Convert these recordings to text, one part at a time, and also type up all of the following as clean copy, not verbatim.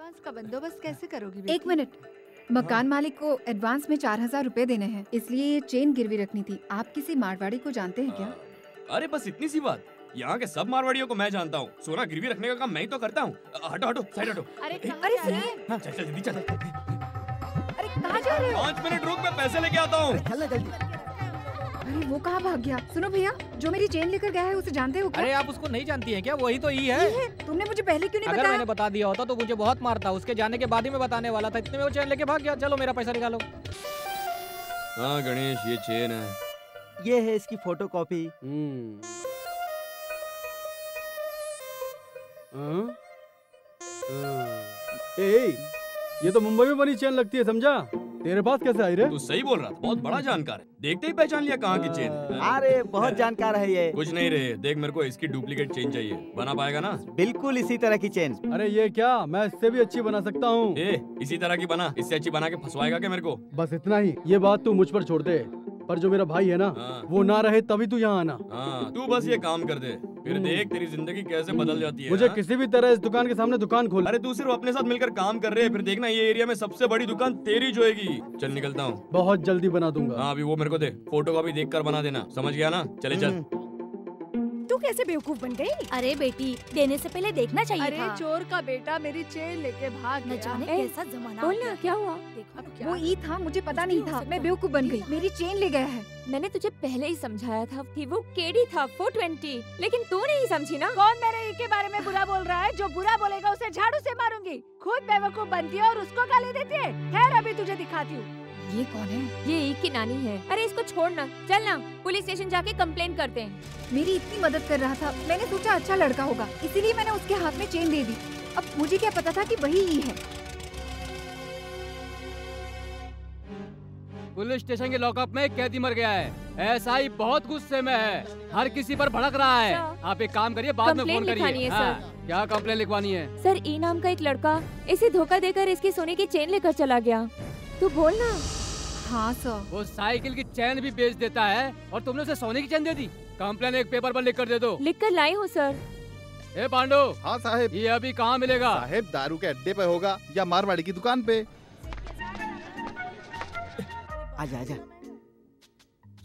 Advance का बंदोबस्त कैसे करोगी? एक मिनट, मकान मालिक को एडवांस में 4000 रुपए देने हैं, इसलिए ये चेन गिरवी रखनी थी। आप किसी मारवाड़ी को जानते हैं क्या? अरे बस इतनी सी बात। यहाँ के सब मारवाड़ियों को मैं जानता हूँ। सोना गिरवी रखने का काम मैं ही तो करता हूँ। हटो हटो, साइड हटो। अरे सुनिए, चल चल जल्दी चल। अरे कहाँ जा रहे हो? 5 मिनट रुक, मैं पैसे लेके आता हूँ। चलना जल्दी। अरे वो कहाँ भाग गया? सुनो भैया, जो मेरी चेन लेकर गया है उसे जानते हो क्या? अरे आप उसको नहीं जानती हैं क्या? वही तो ई है। ये है? तुमने मुझे पहले क्यों नहीं अगर बताया? मैंने बता दिया होता तो मुझे बहुत मारता। उसके जाने के बाद ही मैं बताने वाला था। इतने में वो चेन लेके भाग गया। चलो मेरा पैसा निकालो। हाँ गणेश, ये चेन है। ये है इसकी फोटो कॉपी। ये तो मुंबई में बनी चेन लगती है, समझा? तेरे पास कैसे आई रे? तू सही बोल रहा था, बहुत बड़ा जानकार है। देखते ही पहचान लिया कहाँ की चेन है। अरे बहुत जानकार है ये। कुछ नहीं रे, देख मेरे को इसकी डुप्लीकेट चेन चाहिए। बना पाएगा ना? बिल्कुल इसी तरह की चेन। अरे ये क्या, मैं इससे भी अच्छी बना सकता हूँ। इसी तरह की बना, इससे अच्छी बना के फंसवाएगा क्या मेरे को? बस इतना ही, ये बात तू मुझ पर छोड़ दे। पर जो मेरा भाई है ना, वो ना रहे तभी तू यहाँ आना। तू बस ये काम कर दे, फिर देख तेरी जिंदगी कैसे बदल जाती है। मुझे किसी भी तरह इस दुकान के सामने दुकान खोल। अरे तू सिर्फ अपने साथ मिलकर काम कर रहे हैं, फिर देखना ये एरिया में सबसे बड़ी दुकान तेरी जो होगी। चल निकलता हूँ। बहुत जल्दी बना दूंगा। हाँ अभी वो मेरे को दे, फोटो कॉपी देख कर बना देना, समझ गया ना? चले चल। तू कैसे बेवकूफ बन गई? अरे बेटी, देने से पहले देखना चाहिए अरे था। चोर का बेटा मेरी चेन लेके भाग न गया। जाने कैसा जमाना। बोलना क्या हुआ? अब क्या? वो ई था, मुझे पता नहीं था। मैं बेवकूफ बन गई। मेरी चेन ले गया है। मैंने तुझे पहले ही समझाया था कि वो केडी था 420, लेकिन तू नहीं समझी ना। कौन मेरे ई के बारे में बुरा बोल रहा है? जो बुरा बोलेगा उसे झाड़ू से मारूंगी। खुद बेवकूफ बनती है और उसको गाली देती है। खैर अभी तुझे दिखाती हूँ। ये कौन है? ये ई की नानी है। अरे इसको छोड़ना, चल ना पुलिस स्टेशन जाके कंप्लेन करते हैं। मेरी इतनी मदद कर रहा था, मैंने सोचा अच्छा लड़का होगा, इसीलिए मैंने उसके हाथ में चेन दे दी। अब मुझे क्या पता था कि वही ई है। पुलिस स्टेशन के लॉकअप में एक कैदी मर गया है। एसआई बहुत गुस्से में है, हर किसी पर भड़क रहा है। आप एक काम करिए, बाद में फोन करिए। क्या कंप्लेन लिखवानी है? सर, ई नाम का एक लड़का इसे धोखा देकर इसकी सोने की चेन लेकर चला गया। तू बोल ना। हाँ सर। वो साइकिल की चैन भी बेच देता है और तुमने उसे सोने की चैन दे दी। कंप्लेन एक पेपर पर लिख कर दे दो। लिख कर लाई हूँ सर। ए पांडु। हाँ साहब। ये अभी कहाँ मिलेगा? साहब दारू के अड्डे पे होगा या मारवाड़ी की दुकान पे। आजा आजा।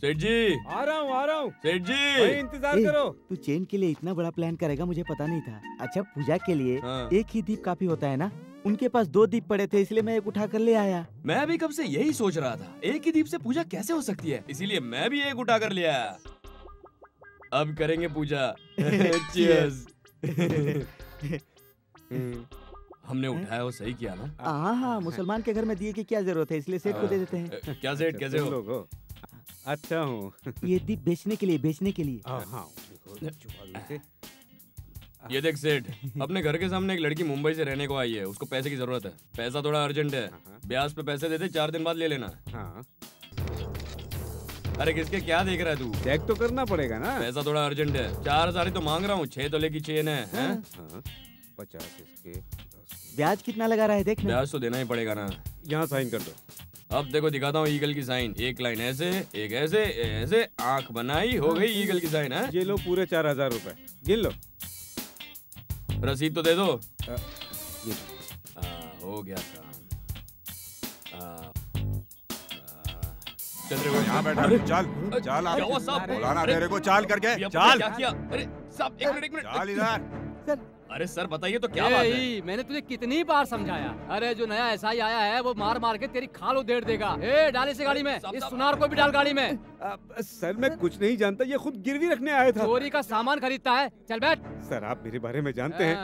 सेठ जी आ रहा हूँ सेठ जी, इंतजार करो। तू चेन के लिए इतना बड़ा प्लान करेगा मुझे पता नहीं था। अच्छा पूजा के लिए एक ही दीप काफी होता है ना? उनके पास 2 दीप पड़े थे, इसलिए मैं एक उठा कर ले आया। मैं भी कब से यही सोच रहा था, एक ही दीप से पूजा कैसे हो सकती है, इसीलिए मैं भी एक उठा कर ले आया। अब करेंगे पूजा। Cheers। हमने उठाया वो सही किया ना? हाँ, मुसलमान के घर में दिए की क्या जरूरत है, इसलिए सेठ को दे देते हैं। क्या सेठ, कैसे हो? अच्छा हूँ। ये दीप बेचने के लिए, बेचने के लिए। ये देख सेठ, अपने घर के सामने एक लड़की मुंबई से रहने को आई है, उसको पैसे की जरूरत है। पैसा थोड़ा अर्जेंट है, ब्याज पे पैसे देते, 4 दिन बाद ले लेना। हाँ। अरे किसके क्या देख रहा है तू? चेक तो करना पड़ेगा ना। पैसा थोड़ा अर्जेंट है, 4000 तो मांग रहा हूँ, 6 तोले की चेन है। 50 इसके। ब्याज कितना लगा रहा है देख? ब्याज तो देना ही पड़ेगा ना। यहाँ साइन कर दो। अब देखो दिखाता हूँ ईगल की साइन। एक लाइन ऐसे, एक ऐसे, ऐसे आंख बनाई, हो गई ईगल की साइन है। ये लो पूरे 4000 रुपए, गिन लो। रसीद तो दे दो। हो गया काम। चल रहे हो यहाँ बैठा। चल चल क्या हुआ साहब? बोलाना तेरे को, चाल करके क्या चाल। किया? अरे साहब एक मिनट चाल इधर। अरे सर बताइए तो क्या बात है? मैंने तुझे कितनी बार समझाया। अरे जो नया एसआई आया है वो मार मार के तेरी खाल उधेड़ देगा। ए डाल इसे गाड़ी में, इस सुनार को भी डाल गाड़ी में। सर मैं कुछ नहीं जानता, ये खुद गिरवी रखने आया था। चोरी का सामान खरीदता है। चल बैठ। सर आप मेरे बारे में जानते हैं,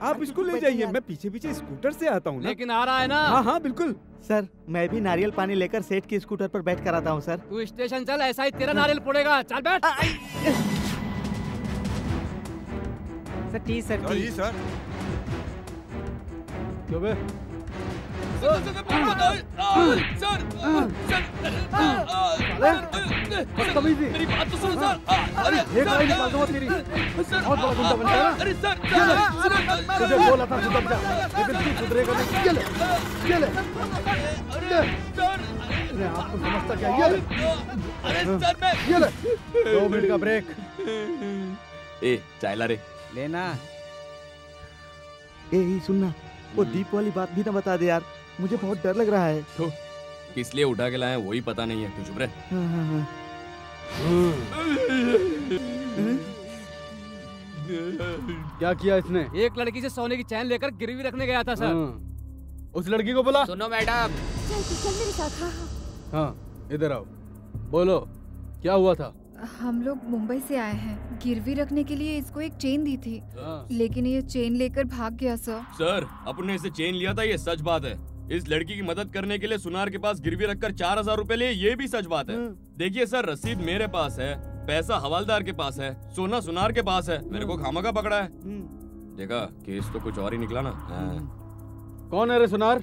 आप इसको ले जाइए, मैं पीछे पीछे स्कूटर से आता हूँ। लेकिन आ रहा है ना? हाँ बिल्कुल। सर मैं भी नारियल पानी लेकर सेठ की स्कूटर पर बैठ कर आता हूँ सर। तू स्टेशन चल, एसआई तेरा नारियल फोड़ेगा। चल बैठ। Sir T sir T. Sir क्यों बे? मेरी बात तो सुनो सर। अरे एक लाइन निकाल दूंगा तेरी। बहुत बड़ा गुंडा बन गया ना? अरे सर तुझे बोला था सुधर जा, लेकिन तू सुधरेगा नहीं। ये ले, ये ले, अरे आपको समझता क्या? ये ले, अरे सर मैं ये ले। 2 मिनट का ब्रेक। ए चाय ला रे। लेना। ए सुनना, वो दीप वाली बात भी ना बता दे यार, मुझे बहुत डर लग रहा है। तो किस लिए उठा के लाए वही पता नहीं है, तू चुप रहे। क्या किया इसने? एक लड़की से सोने की चैन लेकर गिरवी रखने गया था सर। उस लड़की को बुला। सुनो मैडम। चल मेरे साथ। हाँ इधर आओ, बोलो क्या हुआ था? हम लोग मुंबई से आए हैं, गिरवी रखने के लिए इसको एक चेन दी थी, लेकिन ये चेन लेकर भाग गया सर। सर अपने इसे चेन लिया था, ये सच बात है। इस लड़की की मदद करने के लिए सुनार के पास गिरवी रखकर 4000 रुपए लिए, ये भी सच बात है। देखिए सर, रसीद मेरे पास है, पैसा हवालदार के पास है, सोना सुनार के पास है, मेरे को खामखा पकड़ा है। देखा, केस तो कुछ और ही निकला ना। कौन है रे सुनार?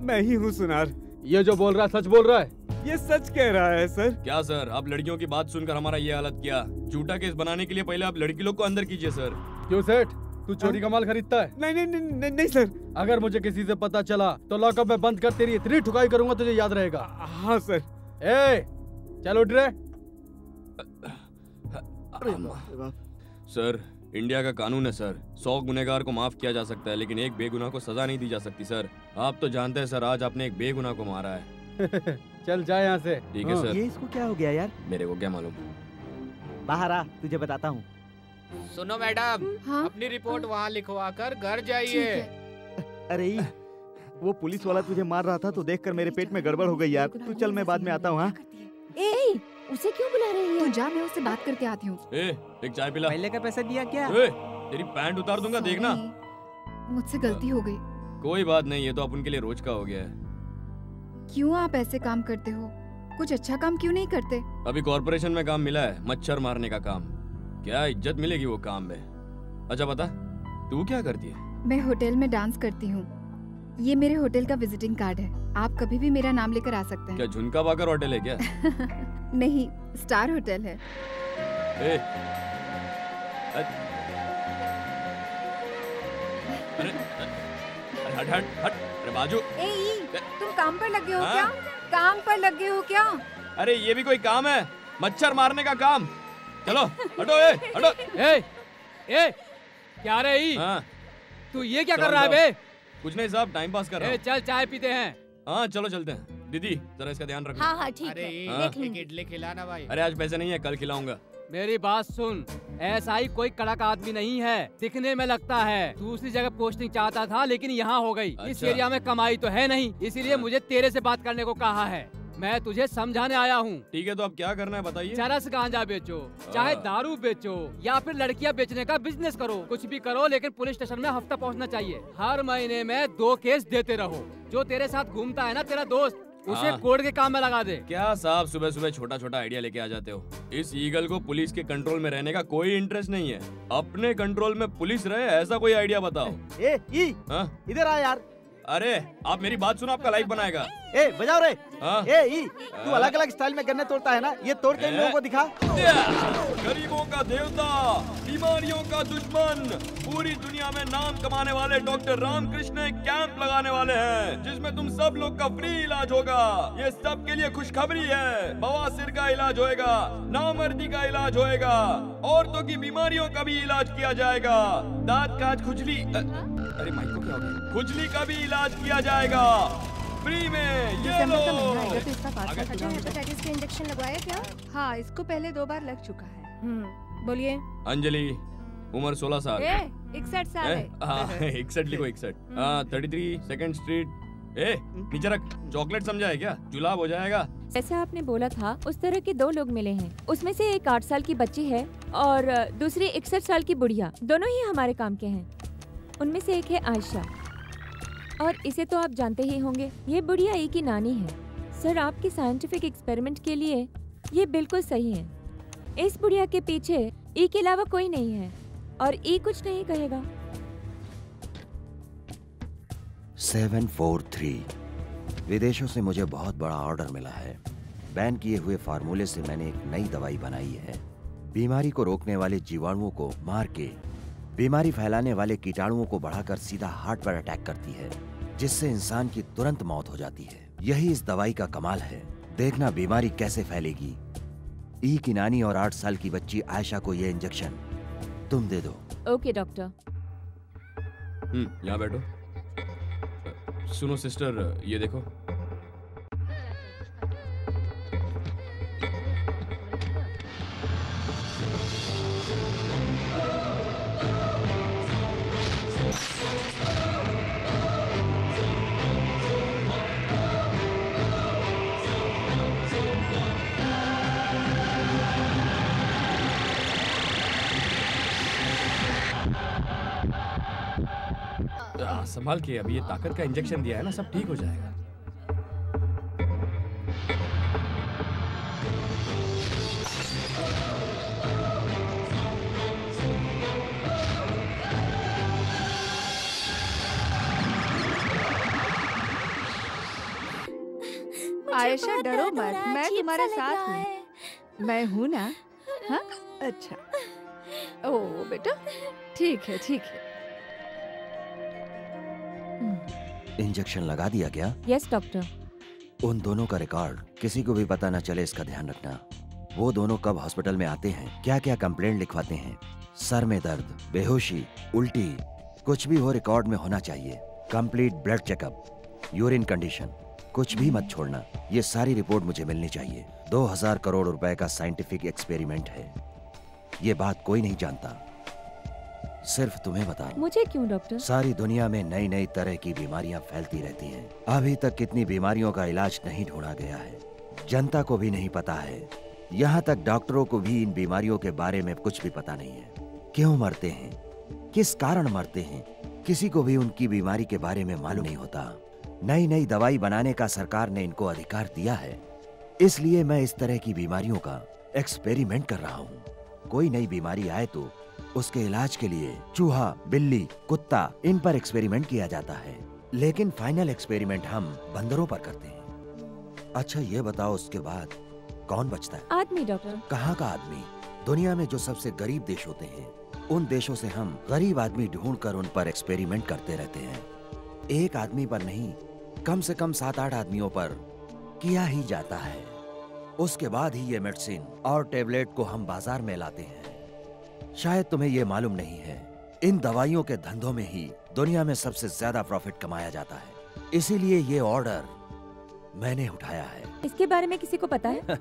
मैं ही हूँ सुनार। ये जो बोल रहा है सच बोल रहा है? ये सच कह रहा है सर। क्या सर, आप लड़कियों की बात सुनकर हमारा ये हालत किया? झूठा केस बनाने के लिए पहले आप लड़की लोग को अंदर कीजिए सर। क्यों सेठ, तू चोरी का माल खरीदता है? नहीं नहीं नहीं नहीं सर। अगर मुझे किसी से पता चला तो लॉकअप में बंद कर तेरी इतनी ठुकाई करूंगा तुझे याद रहेगा। हाँ सर। ए चल उठ रहे। सर इंडिया का कानून है सर, 100 गुनहगार को माफ किया जा सकता है, लेकिन एक बेगुनाह को सजा नहीं दी जा सकती सर। आप तो जानते हैं सर, आज आपने एक बेगुनाह को मारा है। चल जा यहाँ से। ठीक है सर। ये इसको क्या हो गया यार? मेरे को क्या मालूम। बाहर आ, तुझे बताता हूँ। सुनो मैडम, हाँ? अपनी रिपोर्ट वहाँ लिखवा कर घर जाइए। अरे वो पुलिस वाला तुझे मार रहा था तो देखकर मेरे पेट में गड़बड़ हो गई यार। तू चल, मैं बाद में आता हूँ। हाँ उसे क्यों बुला रही है? तू जा, मैं उससे बात करके आती हूँ। एक चाय पिला। पहले का पैसा दिया क्या? तेरी पैंट उतार दूंगा, देखना। मुझसे गलती हो गई। कोई बात नहीं, ये तो अपन के लिए रोज का हो गया है। क्यों आप ऐसे काम करते हो? कुछ अच्छा काम क्यों नहीं करते? अभी कॉर्पोरेशन में काम मिला है, मच्छर मारने का काम। क्या इज्जत मिलेगी वो काम में? अच्छा बता, तू क्या करती है? मैं होटल में डांस करती हूँ। ये मेरे होटल का विजिटिंग कार्ड है, आप कभी भी मेरा नाम लेकर आ सकते हैं। क्या झुनका बाकर होटल है क्या? नहीं, स्टार होटल है। अरे हट हट हट, अरे बाजू। तुम काम पर लगे हो क्या? काम पर लगे हो क्या? अरे ये भी कोई काम है? मच्छर मारने का काम। चलो हटो, हटो। क्या रे? तू ये क्या कर रहा है बे? कुछ नहीं साहब, टाइम पास कर रहा हूँ। चल चाय पीते हैं। हाँ चलो चलते हैं। दीदी जरा इसका ध्यान रखना। हाँ ठीक है। एक इडली खिलाना भाई। अरे आज पैसे नहीं है, कल खिलाऊंगा। मेरी बात सुन, ऐसा ही कोई कड़क आदमी नहीं है, दिखने में लगता है। दूसरी जगह पोस्टिंग चाहता था लेकिन यहाँ हो गई। इस एरिया में कमाई तो है नहीं, इसीलिए मुझे तेरे से बात करने को कहा है। मैं तुझे समझाने आया हूँ। ठीक है, तो अब क्या करना है बताइए। चरस गांजा बेचो, चाहे दारू बेचो, या फिर लड़कियाँ बेचने का बिजनेस करो। कुछ भी करो, लेकिन पुलिस स्टेशन में हफ्ता पहुँचना चाहिए। हर महीने में 2 केस देते रहो। जो तेरे साथ घूमता है ना तेरा दोस्त, उसे कोर्ट के काम में लगा दे। क्या साहब सुबह सुबह छोटा छोटा आइडिया लेके आ जाते हो? इस ईगल को पुलिस के कंट्रोल में रहने का कोई इंटरेस्ट नहीं है। अपने कंट्रोल में पुलिस रहे, ऐसा कोई आइडिया बताओ। इधर आ यार। अरे आप मेरी बात सुनो, आपका लाइफ बनाएगा। बजाओ रे। तू अलग अलग स्टाइल में गन्ने तोड़ता है ना, ये तोड़ के इन लोगों को दिखा। गरीबों का देवता, बीमारियों का दुश्मन, पूरी दुनिया में नाम कमाने वाले डॉक्टर रामकृष्ण एक कैंप लगाने वाले हैं, जिसमें तुम सब लोग का फ्री इलाज होगा। ये सब के लिए खुशखबरी है। बवासीर का इलाज होएगा, नामर्दी का इलाज होएगा, औरतों की बीमारियों का भी इलाज किया जाएगा, दांत काज खुजली, अरे माइक को क्या हो गया, खुजली का भी इलाज किया जाएगा फ्री में। ये लो। हेपेटाइटिस के इंजेक्शन लगवाया क्या? हाँ, इसको पहले 2 बार लग चुका है। बोलिए। अंजलि, उम्र 16 साल। 61 साल है। हाँ 61 लिखो, 61। 33 2nd स्ट्रीट। नीचे रख। चॉकलेट समझा है क्या? जुलाब हो जाएगा। जैसा आपने बोला था, उस तरह के 2 लोग मिले हैं। उसमें से एक 8 साल की बच्ची है और दूसरी 61 साल की बुढ़िया। दोनों ही हमारे काम के हैं। उनमें से एक है आयशा, और इसे तो आप जानते ही होंगे, ये बुढ़िया ई की नानी है। सर, आपके साइंटिफिक एक्सपेरिमेंट के लिए ये बिल्कुल सही है। इस बुढ़िया के पीछे ई के अलावा कोई नहीं है, और ई कुछ नहीं कहेगा। 743 विदेशों से मुझे बहुत बड़ा ऑर्डर मिला है। बैन किए हुए फार्मूले से मैंने एक नई दवाई बनाई है। बीमारी को रोकने वाले जीवाणुओं को मार के बीमारी फैलाने वाले कीटाणुओं को बढ़ाकर सीधा हार्ट पर अटैक करती है, जिससे इंसान की तुरंत मौत हो जाती है। यही इस दवाई का कमाल है। देखना बीमारी कैसे फैलेगी। ई की नानी और 8 साल की बच्ची आयशा को ये इंजेक्शन तुम दे दो। Okay doctor. यहाँ बैठो। सुनो सिस्टर, ये देखो। संभाल के, अभी ये ताकत का इंजेक्शन दिया है ना, सब ठीक हो जाएगा। आयशा डरो मत, मैं तुम्हारे साथ हूँ। मैं हूँ ना? हाँ अच्छा। ओ बेटा ठीक है ठीक है। इंजेक्शन लगा दिया क्या? Yes doctor. उन दोनों का रिकॉर्ड किसी को भी पता न चले, इसका ध्यान रखना। वो दोनों कब हॉस्पिटल में आते हैं, क्या क्या कंप्लेंट लिखवाते हैं, सर में दर्द, बेहोशी, उल्टी, कुछ भी हो रिकॉर्ड में होना चाहिए। Complete blood checkup, urine condition, कुछ भी मत छोड़ना। ये सारी रिपोर्ट मुझे मिलनी चाहिए। 2000 करोड़ रुपए का साइंटिफिक एक्सपेरिमेंट है। ये बात कोई नहीं जानता, सिर्फ तुम्हें बता। मुझे क्यों डॉक्टर? सारी दुनिया में नई नई तरह की बीमारियां फैलती रहती हैं। अभी तक कितनी बीमारियों का इलाज नहीं ढूंढा गया है, जनता को भी नहीं पता है। यहाँ तक डॉक्टरों को भी इन बीमारियों के बारे में कुछ भी पता नहीं है। क्यों मरते हैं, किस कारण मरते हैं, किसी को भी उनकी बीमारी के बारे में मालूम नहीं होता। नई नई दवाई बनाने का सरकार ने इनको अधिकार दिया है, इसलिए मैं इस तरह की बीमारियों का एक्सपेरिमेंट कर रहा हूँ। कोई नई बीमारी आए तो उसके इलाज के लिए चूहा, बिल्ली, कुत्ता, इन पर एक्सपेरिमेंट किया जाता है, लेकिन फाइनल एक्सपेरिमेंट हम बंदरों पर करते हैं। अच्छा ये बताओ, उसके बाद कौन बचता है? आदमी डॉक्टर। कहाँ का आदमी? दुनिया में जो सबसे गरीब देश होते हैं, उन देशों से हम गरीब आदमी ढूंढकर उन पर एक्सपेरिमेंट करते रहते हैं। एक आदमी पर नहीं, कम से कम 7-8 आदमियों पर किया ही जाता है। उसके बाद ही ये मेडिसिन और टेबलेट को हम बाजार में लाते हैं। शायद तुम्हें ये मालूम नहीं है, इन दवाइयों के धंधों में ही दुनिया में सबसे ज्यादा प्रॉफिट कमाया जाता है। इसीलिए ये ऑर्डर मैंने उठाया है। इसके बारे में किसी को पता है?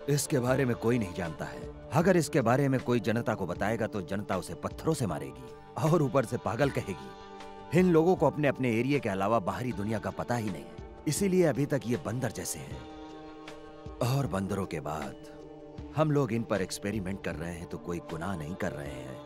इसके बारे में कोई नहीं जानता है। अगर इसके बारे में कोई जनता को बताएगा तो जनता उसे पत्थरों से मारेगी और ऊपर से पागल कहेगी। इन लोगों को अपने अपने एरिया के अलावा बाहरी दुनिया का पता ही नहीं, इसीलिए अभी तक ये बंदर जैसे हैं। और बंदरों के बाद हम लोग इन पर एक्सपेरिमेंट कर रहे हैं तो कोई गुनाह नहीं कर रहे हैं।